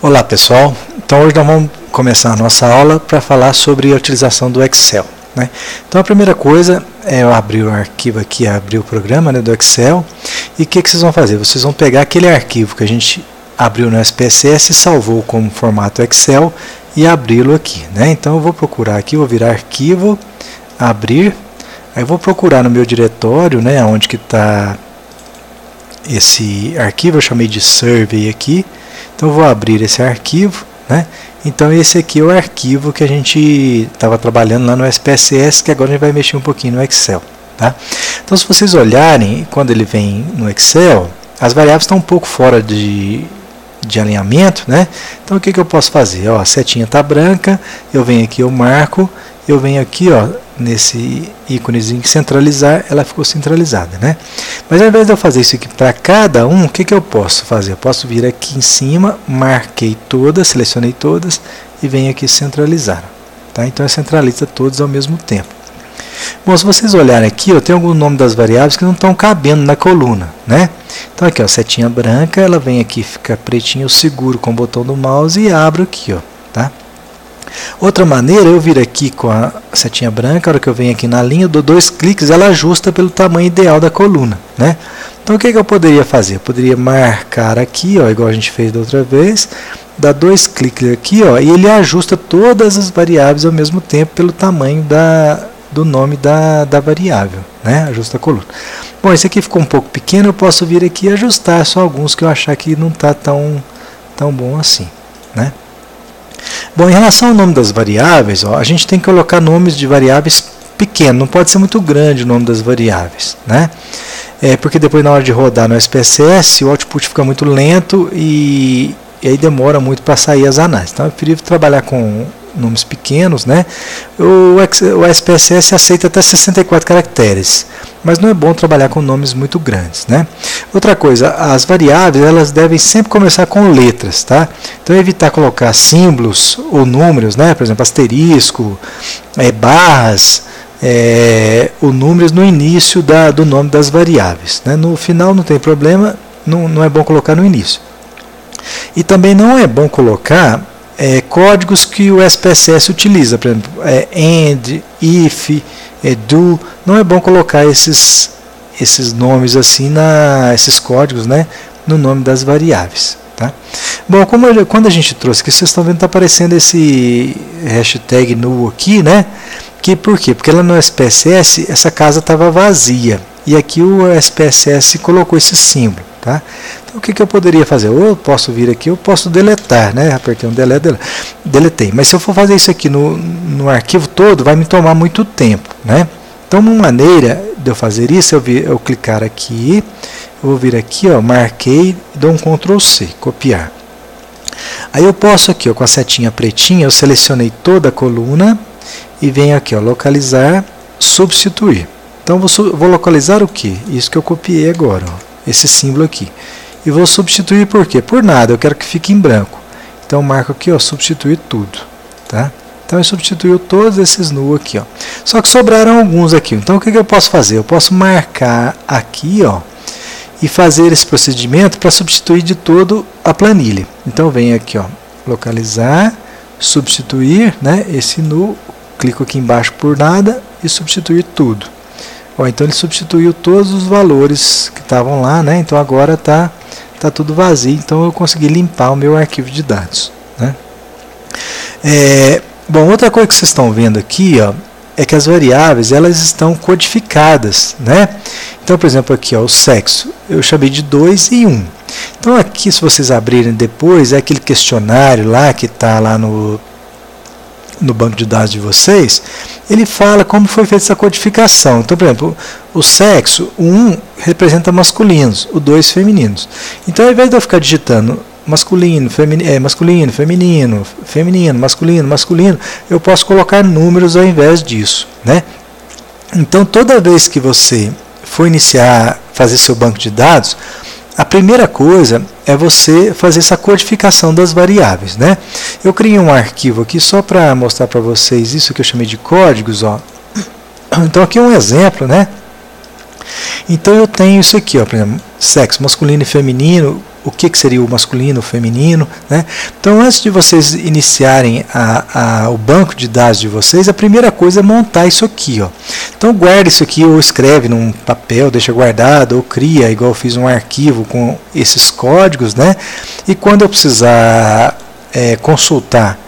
Olá pessoal, então hoje nós vamos começar a nossa aula para falar sobre a utilização do Excel, né? Então a primeira coisa é eu abrir o arquivo aqui, abrir o programa, né, do Excel, e o que vocês vão fazer? Vocês vão pegar aquele arquivo que a gente abriu no SPSS e salvou como formato Excel e abri-lo aqui, né? Então eu vou procurar aqui, vou virar arquivo, abrir, aí eu vou procurar no meu diretório, né, onde que está esse arquivo, eu chamei de survey aqui. Então eu vou abrir esse arquivo, né? Então esse aqui é o arquivo que a gente estava trabalhando lá no SPSS, que agora a gente vai mexer um pouquinho no Excel, tá? Então se vocês olharem, quando ele vem no Excel, as variáveis estão um pouco fora de alinhamento, né? Então o que eu posso fazer? Ó, a setinha está branca, eu venho aqui, eu marco, eu venho aqui, ó, nesse íconezinho centralizar, ela ficou centralizada, né? Mas ao invés de eu fazer isso aqui para cada um, o que eu posso fazer? Eu posso vir aqui em cima, marquei todas, selecionei todas e venho aqui centralizar, tá? Então eu centraliza todos ao mesmo tempo. Bom, se vocês olharem aqui, eu tenho algum nome das variáveis que não estão cabendo na coluna, né? Então aqui, ó, setinha branca, ela vem aqui, fica pretinha, eu seguro com o botão do mouse e abro aqui, ó, tá? Outra maneira, eu vir aqui com a setinha branca, a hora que eu venho aqui na linha, eu dou 2 cliques, ela ajusta pelo tamanho ideal da coluna, né? Então o que eu poderia fazer? Eu poderia marcar aqui, ó, igual a gente fez da outra vez, dar 2 cliques aqui, ó, e ele ajusta todas as variáveis ao mesmo tempo pelo tamanho do nome da variável, né? Ajusta a coluna. Bom, esse aqui ficou um pouco pequeno, eu posso vir aqui e ajustar só alguns que eu achar que não está tão bom assim, né? Bom, em relação ao nome das variáveis, ó, a gente tem que colocar nomes de variáveis pequenos, não pode ser muito grande o nome das variáveis, né? Porque depois na hora de rodar no SPSS, o output fica muito lento e aí demora muito para sair as análises. Então é preferível trabalhar com nomes pequenos, né? O SPSS aceita até 64 caracteres, mas não é bom trabalhar com nomes muito grandes, né? Outra coisa, as variáveis elas devem sempre começar com letras, tá? Então evitar colocar símbolos ou números, né? Por exemplo, asterisco, barras, ou números no início do nome das variáveis, né? No final não tem problema, não é bom colocar no início. E também não é bom colocar códigos que o SPSS utiliza, por exemplo, AND, IF, DO, não é bom colocar esses nomes assim, esses códigos, né, no nome das variáveis, tá? Bom, quando a gente trouxe aqui, vocês estão vendo que está aparecendo esse hashtag null aqui, né? Por quê? Porque lá no SPSS essa casa estava vazia e aqui o SPSS colocou esse símbolo, tá? Então o que eu poderia fazer? Ou eu posso vir aqui, eu posso deletar, né? Apertei um delete, deletei. Mas se eu for fazer isso aqui no arquivo todo, vai me tomar muito tempo, né? Então uma maneira de eu fazer isso, eu clicar aqui, eu vou vir aqui, ó, marquei, dou um Ctrl C, copiar. Aí eu posso aqui, ó, com a setinha pretinha, eu selecionei toda a coluna e venho aqui, ó, localizar, substituir. Então vou localizar o que? Isso que eu copiei agora, ó, esse símbolo aqui. E vou substituir por quê? Por nada, eu quero que fique em branco. Então marco aqui, ó, substituir tudo, tá? Então, eu substituiu todos esses null aqui, ó. Só que sobraram alguns aqui. Então, o que eu posso fazer? Eu posso marcar aqui, ó, e fazer esse procedimento para substituir de todo a planilha. Então, eu venho aqui, ó, localizar, substituir, né, esse null, clico aqui embaixo por nada e substituir tudo. Ó, então, ele substituiu todos os valores que estavam lá, né? Então, agora tá tudo vazio. Então, eu consegui limpar o meu arquivo de dados, né? Bom, outra coisa que vocês estão vendo aqui, ó, é que as variáveis elas estão codificadas, né? Então, por exemplo, aqui, ó, o sexo, eu chamei de 2 e 1. Então, aqui, se vocês abrirem depois, é aquele questionário lá que está lá no banco de dados de vocês, ele fala como foi feita essa codificação. Então, por exemplo, o sexo, o 1 representa masculinos, o 2 femininos. Então, ao invés de eu ficar digitando masculino, masculino, feminino, feminino, masculino, masculino, eu posso colocar números ao invés disso, né? Então, toda vez que você for fazer seu banco de dados, a primeira coisa é você fazer essa codificação das variáveis, né? Eu criei um arquivo aqui só para mostrar para vocês isso que eu chamei de códigos, ó. Então, aqui é um exemplo, né? Então, eu tenho isso aqui, ó, por exemplo, sexo masculino e feminino. o que seria o masculino, o feminino, né? Então, antes de vocês iniciarem o banco de dados de vocês, a primeira coisa é montar isso aqui, ó. Então, guarda isso aqui, ou escreve num papel, deixa guardado, ou cria, igual eu fiz um arquivo com esses códigos, né? E quando eu precisar consultar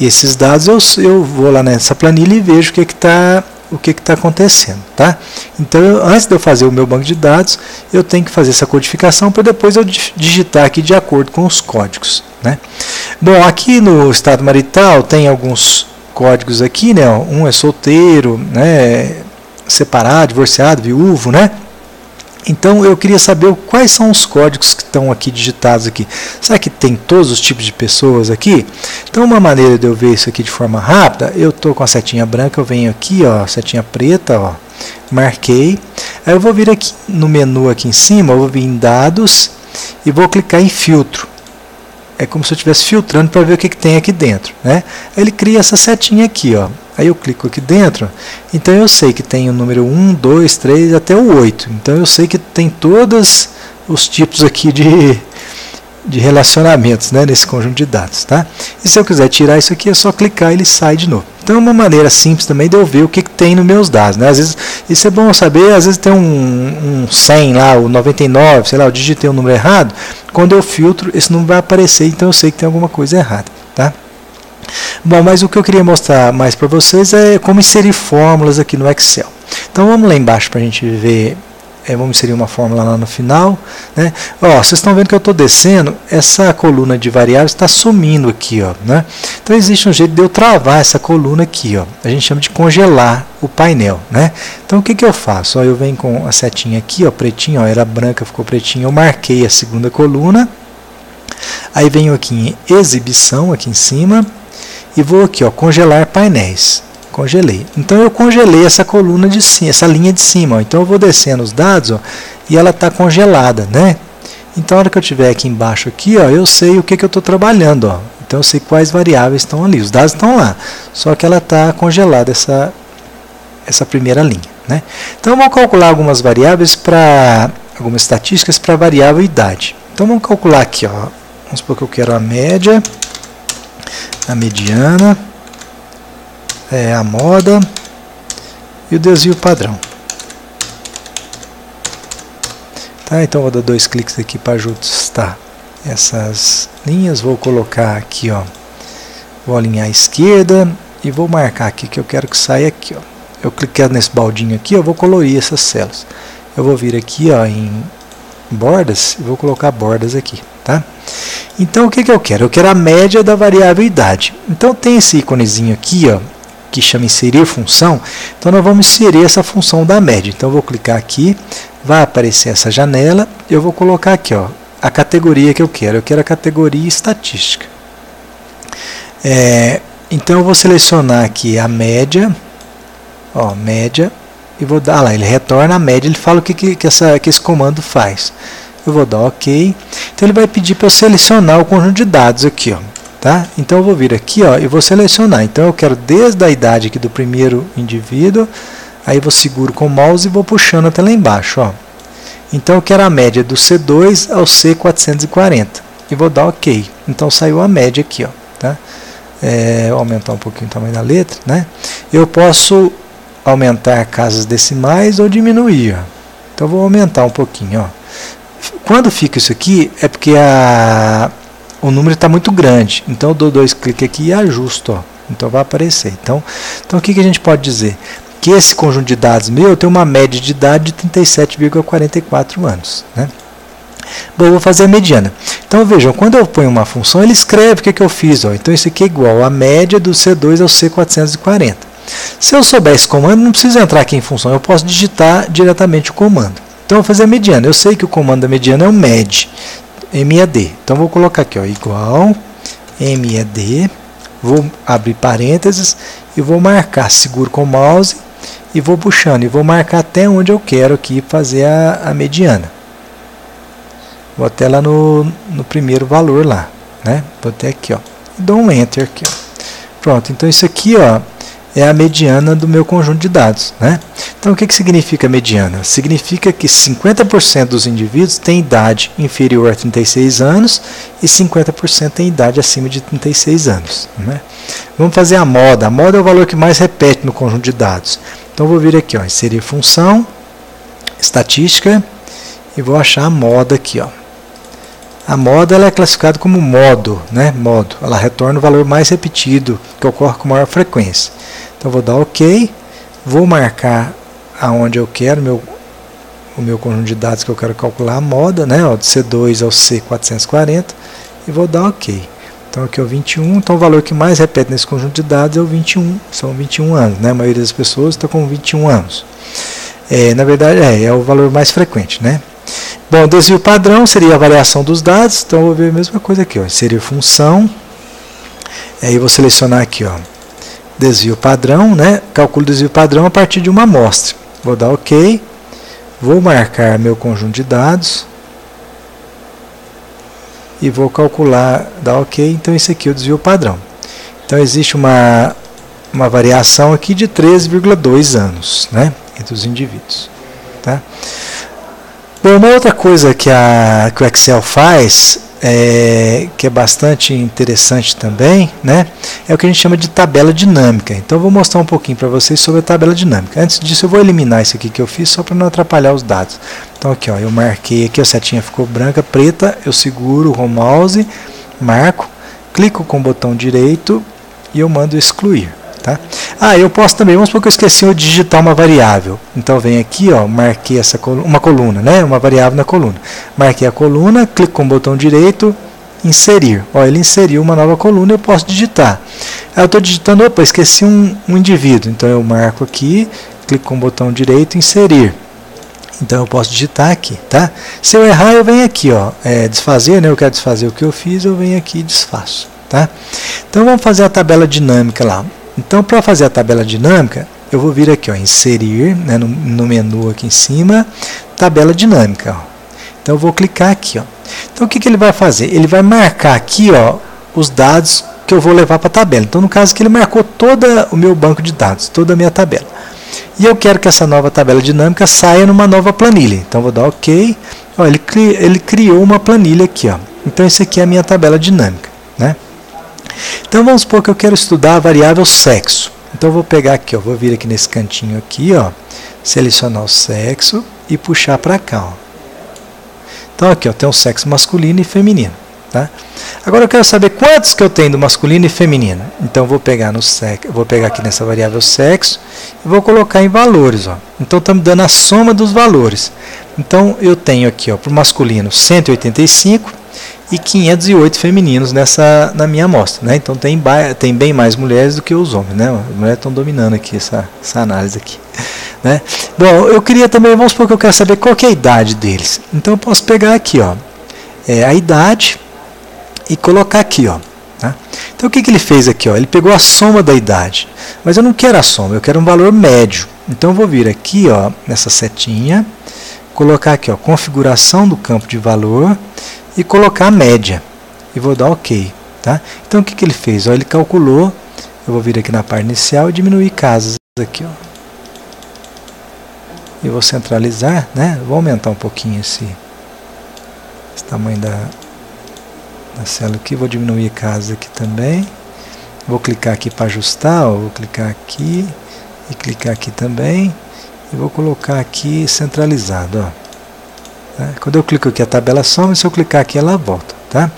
esses dados, eu vou lá nessa planilha e vejo o que está acontecendo, tá? Então, antes de eu fazer o meu banco de dados, eu tenho que fazer essa codificação para depois eu digitar aqui de acordo com os códigos, né? Bom, aqui no estado marital tem alguns códigos aqui, né? Um é solteiro, né? Separado, divorciado, viúvo, né? Então eu queria saber quais são os códigos que estão aqui digitados aqui. Será que tem todos os tipos de pessoas aqui? Então uma maneira de eu ver isso aqui de forma rápida, eu estou com a setinha branca, eu venho aqui, ó, setinha preta, ó, marquei. Aí eu vou vir aqui no menu aqui em cima, eu vou vir em dados e vou clicar em filtro. É como se eu estivesse filtrando para ver o que tem aqui dentro, né? Aí ele cria essa setinha aqui, ó. Aí eu clico aqui dentro, então eu sei que tem o número 1, 2, 3 até o 8. Então eu sei que tem todos os tipos aqui de relacionamentos, né, nesse conjunto de dados, tá? E se eu quiser tirar isso aqui, é só clicar e ele sai de novo. Então é uma maneira simples também de eu ver o que tem nos meus dados, né? Às vezes, isso é bom saber, às vezes tem um 100 lá, o 99, sei lá, eu digitei um número errado, quando eu filtro, esse número vai aparecer, então eu sei que tem alguma coisa errada, tá? Bom, mas o que eu queria mostrar mais para vocês é como inserir fórmulas aqui no Excel. Então vamos lá embaixo para a gente ver, vamos inserir uma fórmula lá no final, né? Ó, vocês estão vendo que eu estou descendo, essa coluna de variáveis está sumindo aqui, ó, né? Então existe um jeito de eu travar essa coluna aqui, ó. A gente chama de congelar o painel, né? Então o que eu faço? Ó, eu venho com a setinha aqui, ó, pretinho, ó, era branca, ficou pretinho, eu marquei a segunda coluna, aí venho aqui em exibição, aqui em cima, e vou aqui, ó, congelar painéis. Congelei. Então eu congelei essa coluna de cima, essa linha de cima, ó. Então eu vou descendo os dados, ó, e ela está congelada, né? Então a hora que eu estiver aqui embaixo aqui, ó, eu sei o que eu estou trabalhando, ó. Então eu sei quais variáveis estão ali. Os dados estão lá, só que ela está congelada essa primeira linha, né? Então vamos calcular algumas variáveis algumas estatísticas para a variável idade. Então vamos calcular aqui, ó. Vamos supor que eu quero a média, a mediana, a moda e o desvio padrão. Tá, então vou dar 2 cliques aqui para ajustar essas linhas. Vou colocar aqui, ó, vou alinhar à esquerda e vou marcar aqui que eu quero que saia aqui, ó. Eu cliquei nesse baldinho aqui, eu vou colorir essas células. Eu vou vir aqui, ó, em bordas e vou colocar bordas aqui, tá? Então o que eu quero? Eu quero a média da variável idade. Então tem esse íconezinho aqui, ó, que chama inserir função. Então nós vamos inserir essa função da média. Então eu vou clicar aqui, vai aparecer essa janela, eu vou colocar aqui, ó, a categoria que eu quero. Eu quero a categoria estatística. Então eu vou selecionar aqui a média, ó, média, e vou dar lá, ele retorna a média, ele fala o que esse comando faz. Eu vou dar OK. Então ele vai pedir para eu selecionar o conjunto de dados aqui, ó, tá? Então eu vou vir aqui, ó, e vou selecionar. Então eu quero desde a idade aqui do primeiro indivíduo, aí eu vou seguro com o mouse e vou puxando até lá embaixo, ó. Então eu quero a média do C2 ao C440 e vou dar OK. Então saiu a média aqui, ó, tá? Vou aumentar um pouquinho o tamanho da letra, né? Eu posso aumentar casas decimais ou diminuir, ó. Então vou aumentar um pouquinho, ó. Quando fica isso aqui, é porque o número está muito grande. Então eu dou 2 cliques aqui e ajusto, ó. Então vai aparecer. Então o que a gente pode dizer? Que esse conjunto de dados meu tem uma média de idade de 37,44 anos, né? Bom, eu vou fazer a mediana. Então vejam, quando eu ponho uma função, ele escreve o que eu fiz, ó. Então isso aqui é igual a média do C2 ao C440. Se eu souber esse comando, não preciso entrar aqui em função, eu posso digitar diretamente o comando. Então eu vou fazer a mediana. Eu sei que o comando da mediana é o MED, MED. Então vou colocar aqui, ó, igual MED, vou abrir parênteses e vou marcar, seguro com o mouse e vou puxando e vou marcar até onde eu quero aqui fazer a mediana. Vou até lá no primeiro valor lá, né? Vou até aqui, ó, e dou um Enter aqui, ó. Pronto, então isso aqui, ó, é a mediana do meu conjunto de dados, né? Então, o que significa mediana? Significa que 50% dos indivíduos têm idade inferior a 36 anos e 50% têm idade acima de 36 anos. Né? Vamos fazer a moda. A moda é o valor que mais repete no conjunto de dados. Então, eu vou vir aqui, ó, inserir função, estatística, e vou achar a moda aqui. Ó. A moda ela é classificada como modo, né? Modo. Ela retorna o valor mais repetido, que ocorre com maior frequência. Então, vou dar OK, vou marcar aonde eu quero o meu conjunto de dados que eu quero calcular a moda, né? Ó, de C2 ao C440, e vou dar OK. Então, aqui é o 21, então o valor que mais repete nesse conjunto de dados é o 21, são 21 anos, né? A maioria das pessoas está com 21 anos. Na verdade, é o valor mais frequente, né? Bom, desvio padrão seria a variação dos dados, então eu vou ver a mesma coisa aqui, ó, inserir função, aí eu vou selecionar aqui, ó, desvio padrão, né? Calculo desvio padrão a partir de uma amostra. Vou dar OK, vou marcar meu conjunto de dados e vou calcular, dar OK, então esse aqui é o desvio padrão. Então existe uma variação aqui de 13,2 anos, né? Entre os indivíduos. Tá? Bom, uma outra coisa que o Excel faz, que é bastante interessante também, né, é o que a gente chama de tabela dinâmica. Então, eu vou mostrar um pouquinho para vocês sobre a tabela dinâmica. Antes disso, eu vou eliminar isso aqui que eu fiz, só para não atrapalhar os dados. Então, aqui, ó, eu marquei aqui, a setinha ficou branca, preta, eu seguro o home mouse, marco, clico com o botão direito e eu mando excluir. Tá? Eu posso também, vamos supor que eu esqueci de digitar uma variável. Então, vem aqui, ó, marquei uma coluna, né? Uma variável na coluna. Marquei a coluna, clico com o botão direito, inserir. Ó, ele inseriu uma nova coluna, eu posso digitar. Aí eu estou digitando, opa, esqueci um indivíduo. Então, eu marco aqui, clico com o botão direito, inserir. Então, eu posso digitar aqui, tá? Se eu errar, eu venho aqui, ó, desfazer, né? Eu quero desfazer o que eu fiz, eu venho aqui e desfaço, tá? Então, vamos fazer a tabela dinâmica lá. Então, para fazer a tabela dinâmica, eu vou vir aqui, ó, inserir, né, no menu aqui em cima, tabela dinâmica. Ó. Então, eu vou clicar aqui. Ó. Então, o que ele vai fazer? Ele vai marcar aqui, ó, os dados que eu vou levar para a tabela. Então, no caso aqui, ele marcou todo o meu banco de dados, toda a minha tabela. E eu quero que essa nova tabela dinâmica saia numa nova planilha. Então, vou dar OK. Ó, ele criou uma planilha aqui. Ó. Então, essa aqui é a minha tabela dinâmica, né? Então, vamos supor que eu quero estudar a variável sexo. Então, eu vou pegar aqui, ó, vou vir aqui nesse cantinho aqui, ó, selecionar o sexo e puxar para cá. Ó. Então, aqui, ó, tem o sexo masculino e feminino. Tá? Agora, eu quero saber quantos que eu tenho do masculino e feminino. Então, eu vou pegar, vou pegar aqui nessa variável sexo e vou colocar em valores. Ó. Então, está me dando a soma dos valores. Então, eu tenho aqui, para o masculino, 185 e 508 femininos na minha amostra, né? Então tem bem mais mulheres do que os homens, né? As mulheres estão dominando aqui essa análise aqui, né? Bom, eu queria também, vamos supor que eu quero saber qual que é a idade deles. Então eu posso pegar aqui, ó, a idade e colocar aqui, ó. Tá? Então o que ele fez aqui, ó? Ele pegou a soma da idade, mas eu não quero a soma, eu quero um valor médio. Então eu vou vir aqui, ó, nessa setinha, colocar aqui, ó, configuração do campo de valor e colocar a média. E vou dar OK. Tá? Então, o que ele fez? Ó, ele calculou, eu vou vir aqui na parte inicial e diminuir casas aqui. Ó. E vou centralizar, né? Vou aumentar um pouquinho esse tamanho da célula aqui. Vou diminuir casas aqui também. Vou clicar aqui para ajustar. Ó. Vou clicar aqui e clicar aqui também. E vou colocar aqui centralizado. Ó. Quando eu clico aqui a tabela soma, se eu clicar aqui ela volta, tá?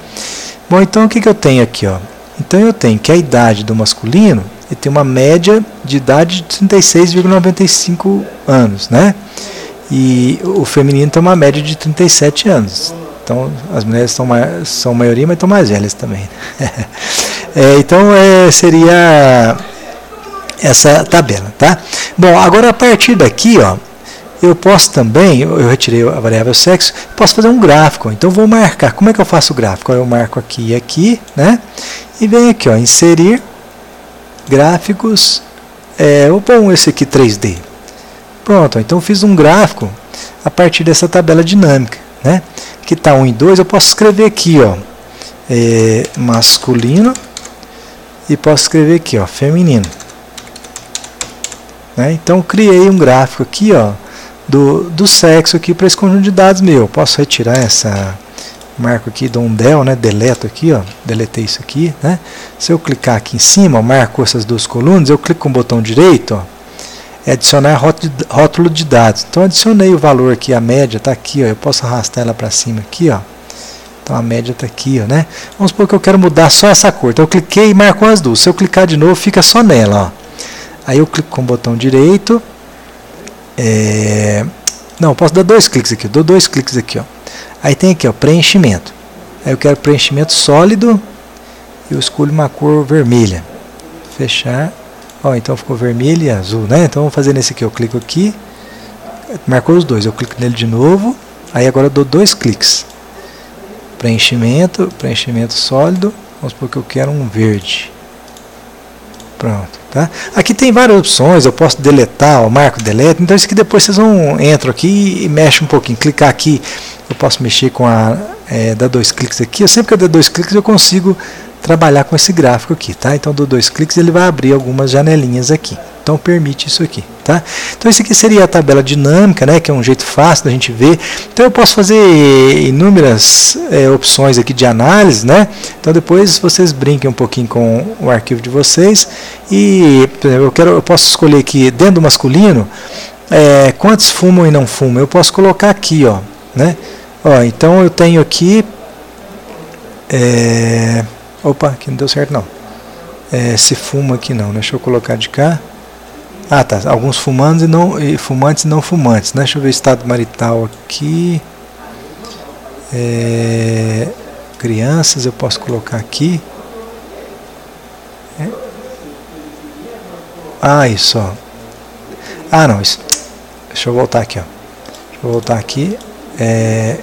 Bom, então o que eu tenho aqui, ó? Então eu tenho que a idade do masculino tem uma média de idade de 36,95 anos, né? E o feminino tem uma média de 37 anos. Então as mulheres são maioria, mas estão mais velhas também. Então seria essa tabela, tá? Bom, agora a partir daqui, ó, eu posso também, eu retirei a variável sexo, posso fazer um gráfico. Então, vou marcar. Como é que eu faço o gráfico? Eu marco aqui e aqui, né? E venho aqui, ó, inserir, gráficos, bom, esse aqui 3D. Pronto, então fiz um gráfico a partir dessa tabela dinâmica, né? Aqui está 1 e 2, eu posso escrever aqui, ó, masculino, e posso escrever aqui, ó, feminino. né? Então criei um gráfico aqui, ó, do sexo aqui para esse conjunto de dados meu. Posso retirar essa, marco aqui, dou um del, né? Deleto aqui, ó, deletei isso aqui, né? Se eu clicar aqui em cima, ó, marco essas duas colunas, eu clico com o botão direito, ó, é adicionar rótulo de dados. Então adicionei o valor aqui, a média está aqui, ó, eu posso arrastar ela para cima aqui, ó. Então a média está aqui, ó, né? Vamos supor que eu quero mudar só essa cor. Então eu cliquei e marcou as duas. Se eu clicar de novo, fica só nela, ó. Aí eu clico com o botão direito. Não, eu posso dar dois cliques aqui. Eu dou dois cliques aqui, ó. Aí tem aqui, ó, preenchimento. Aí eu quero preenchimento sólido. Eu escolho uma cor vermelha. Fechar. Ó, então ficou vermelho e azul, né? Então vamos fazer nesse aqui. Eu clico aqui. Marcou os dois. Eu clico nele de novo. Aí agora eu dou dois cliques. Preenchimento, preenchimento sólido. Vamos supor que eu quero um verde. Pronto, tá? Aqui tem várias opções, eu posso deletar, ó, marco delete. Então isso aqui depois vocês entram aqui e mexem um pouquinho. Clicar aqui, eu posso mexer com dar dois cliques aqui. Sempre que eu der dois cliques eu consigo trabalhar com esse gráfico aqui, tá? Então dou dois cliques e ele vai abrir algumas janelinhas aqui. Então permite isso aqui, tá? Então isso aqui seria a tabela dinâmica, né? Que é um jeito fácil da gente ver. Então eu posso fazer inúmeras opções aqui de análise, né? Então depois vocês brinquem um pouquinho com o arquivo de vocês e, por exemplo, eu posso escolher aqui dentro do masculino quantos fumam e não fumam. Eu posso colocar aqui, ó, né? Ó, então eu tenho aqui opa, aqui não deu certo não. Se fuma aqui não, deixa eu colocar de cá. Ah, tá. Alguns fumantes e não fumantes, né? Deixa eu ver o estado marital aqui. Crianças, eu posso colocar aqui. Isso, ó. Não, isso. Deixa eu voltar aqui, ó. Deixa eu voltar aqui.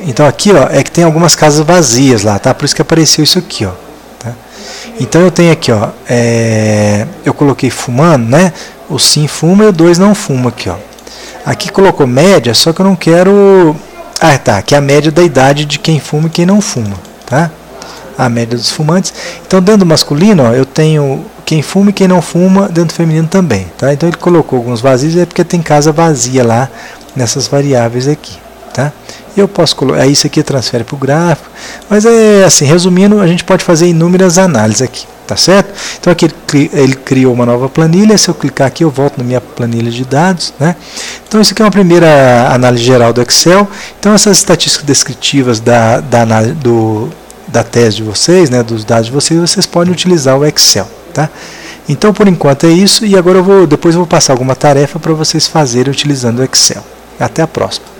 Então aqui, ó, que tem algumas casas vazias lá, tá? Por isso que apareceu isso aqui, ó. Tá? Então eu tenho aqui, ó. Eu coloquei fumando, né? O sim fuma e o 2 não fuma aqui, ó. Aqui colocou média, só que eu não quero... tá, que é a média da idade de quem fuma e quem não fuma, tá? A média dos fumantes. Então dentro do masculino, ó, eu tenho quem fuma e quem não fuma, dentro do feminino também, tá? Então ele colocou alguns vazios, porque tem casa vazia lá nessas variáveis aqui, tá? E eu posso colocar, isso aqui transfere para o gráfico, mas assim, resumindo, a gente pode fazer inúmeras análises aqui, tá certo? Então aqui ele criou uma nova planilha, se eu clicar aqui eu volto na minha planilha de dados, né? Então isso aqui é uma primeira análise geral do Excel. Então essas estatísticas descritivas da tese de vocês, né, dos dados de vocês podem utilizar o Excel, tá? Então por enquanto é isso, e agora depois eu vou passar alguma tarefa para vocês fazerem utilizando o Excel. Até a próxima.